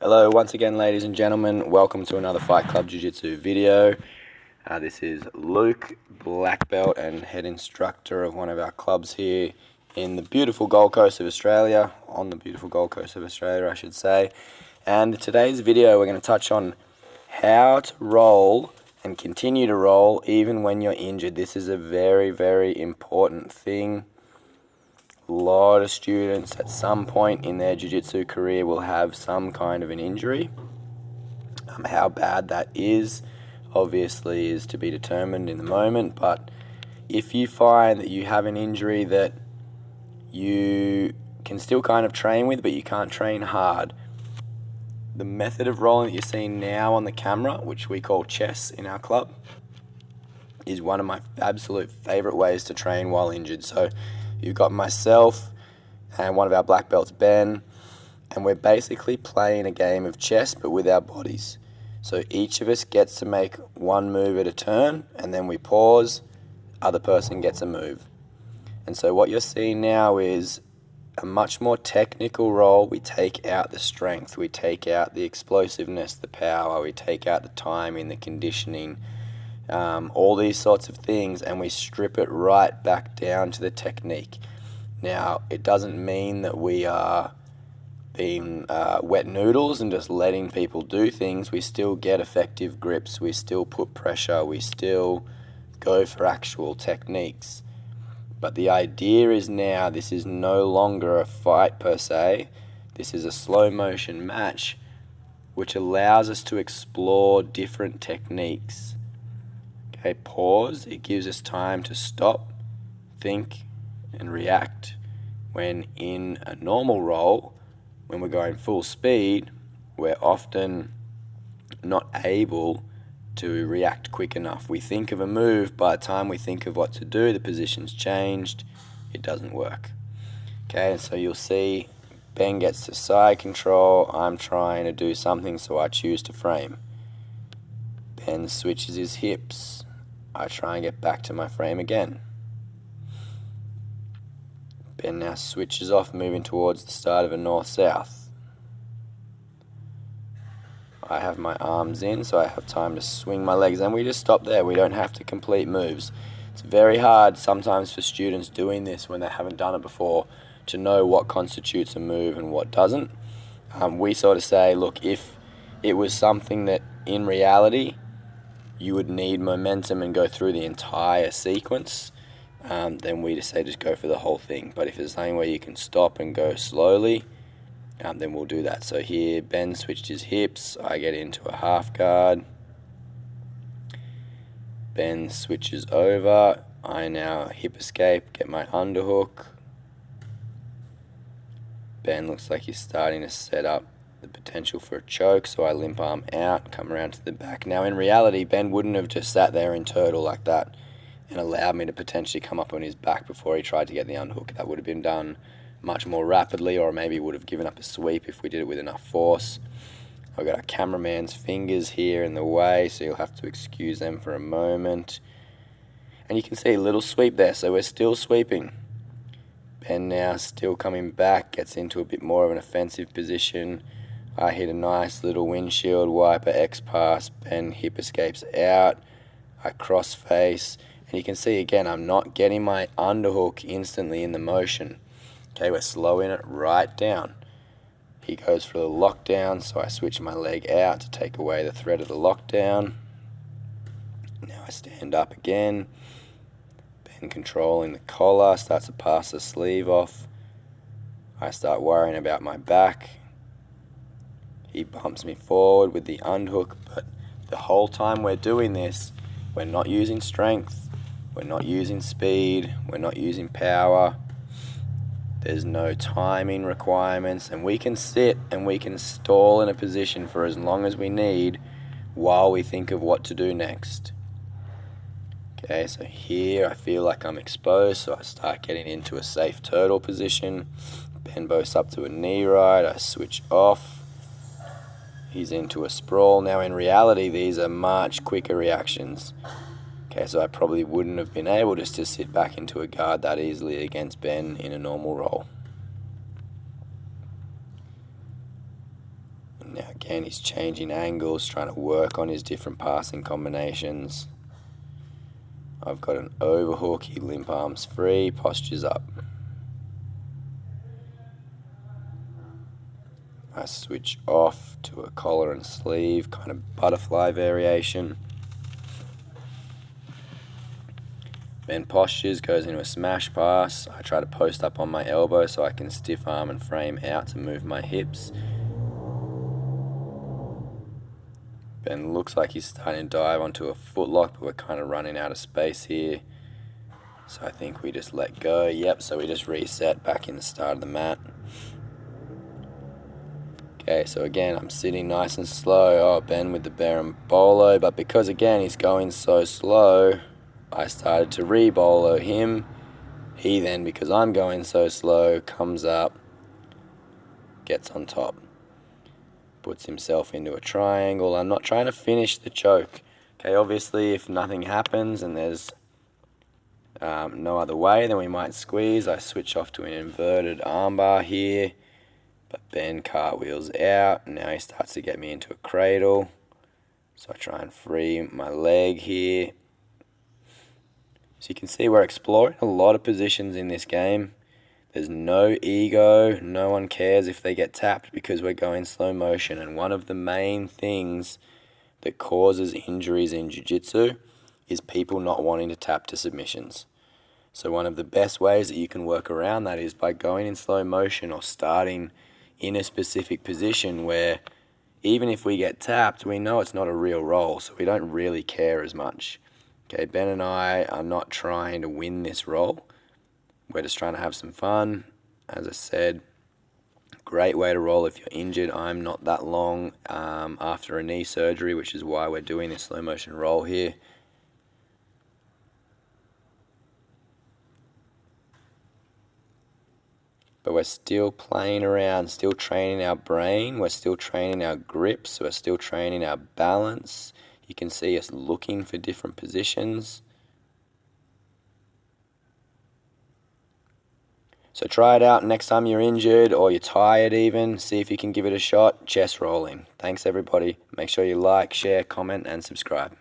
Hello once again, ladies and gentlemen. Welcome to another Fight Club Jiu Jitsu video. This is Luke, black belt and head instructor of one of our clubs here in the beautiful Gold Coast of Australia, on the beautiful Gold Coast of Australia I should say. And in today's video we're going to touch on how to roll and continue to roll even when you're injured. This is a very, very important thing. A lot of students at some point in their jiu-jitsu career will have some kind of an injury. How bad that is obviously is to be determined in the moment, but if you find that you have an injury that you can still kind of train with but you can't train hard, the method of rolling that you're seeing now on the camera, which we call chess in our club, is one of my absolute favorite ways to train while injured. So you've got myself and one of our black belts, Ben, and we're basically playing a game of chess but with our bodies. So each of us gets to make one move at a turn, and then we pause, other person gets a move. And so what you're seeing now is a much more technical roll. We take out the strength, we take out the explosiveness, the power, we take out the timing, the conditioning, all these sorts of things, and we strip it right back down to the technique. Now, it doesn't mean that we are being wet noodles and just letting people do things. We still get effective grips, we still put pressure, we still go for actual techniques. But the idea is now this is no longer a fight per se. This is a slow motion match which allows us to explore different techniques. Okay, pause. It gives us time to stop, think, and react. When in a normal roll, when we're going full speed, we're often not able to react quick enough. We think of a move, by the time we think of what to do, the position's changed, it doesn't work. Okay, and so you'll see Ben gets to side control, I'm trying to do something, so I choose to frame. Ben switches his hips, I try and get back to my frame again. Ben now switches off, moving towards the start of a north-south. I have my arms in, so I have time to swing my legs, and we just stop there. We don't have to complete moves. It's very hard sometimes for students doing this when they haven't done it before to know what constitutes a move and what doesn't. We sort of say, look, if it was something that in reality you would need momentum and go through the entire sequence, then we just say just go for the whole thing. But if it's something where you can stop and go slowly, then we'll do that. So here Ben switched his hips, I get into a half guard, Ben switches over, I now hip escape, get my underhook. Ben looks like he's starting to set up the potential for a choke, so I limp arm out, come around to the back. Now in reality, Ben wouldn't have just sat there in turtle like that and allowed me to potentially come up on his back before he tried to get the underhook. That would have been done much more rapidly, or maybe would have given up a sweep if we did it with enough force. I've got our cameraman's fingers here in the way, so you'll have to excuse them for a moment. And you can see a little sweep there, so we're still sweeping. Ben now still coming back, gets into a bit more of an offensive position. I hit a nice little windshield wiper X-pass, Ben hip escapes out, I cross face, and you can see again I'm not getting my underhook instantly in the motion. Okay, we're slowing it right down. He goes for the lockdown, so I switch my leg out to take away the threat of the lockdown. Now I stand up again. Ben controlling the collar, starts to pass the sleeve off. I start worrying about my back. He bumps me forward with the underhook, but the whole time we're doing this, we're not using strength, we're not using speed, we're not using power. There's no timing requirements, and we can sit and we can stall in a position for as long as we need while we think of what to do next. Okay, so here I feel like I'm exposed, so I start getting into a safe turtle position. Ben boasts up to a knee right, I switch off. He's into a sprawl. Now in reality, these are much quicker reactions. Okay, so I probably wouldn't have been able just to sit back into a guard that easily against Ben in a normal roll. Now again, he's changing angles, trying to work on his different passing combinations. I've got an overhook, he limp arms free, postures up. I switch off to a collar and sleeve, kind of butterfly variation. Ben postures, goes into a smash pass. I try to post up on my elbow so I can stiff arm and frame out to move my hips. Ben looks like he's starting to dive onto a footlock, but we're kind of running out of space here. So I think we just let go. Yep, so we just reset back in the start of the mat. Okay, so again, I'm sitting nice and slow. Oh, Ben with the berimbolo, but because again, he's going so slow, I started to re-bolo him. He then, because I'm going so slow, comes up, gets on top, puts himself into a triangle. I'm not trying to finish the choke. Okay, obviously, if nothing happens and there's no other way, then we might squeeze. I switch off to an inverted armbar here. But Ben cartwheels out. Now he starts to get me into a cradle. So I try and free my leg here. So you can see we're exploring a lot of positions in this game. There's no ego. No one cares if they get tapped because we're going slow motion. And one of the main things that causes injuries in Jiu Jitsu is people not wanting to tap to submissions. So one of the best ways that you can work around that is by going in slow motion or starting in a specific position where even if we get tapped, we know it's not a real roll, so we don't really care as much. Okay, Ben and I are not trying to win this roll. We're just trying to have some fun. As I said, great way to roll if you're injured. I'm not that long after a knee surgery, which is why we're doing this slow motion roll here. But we're still playing around, still training our brain, we're still training our grips, we're still training our balance. You can see us looking for different positions. So try it out next time you're injured or you're tired even. See if you can give it a shot. Chest rolling. Thanks everybody. Make sure you like, share, comment and subscribe.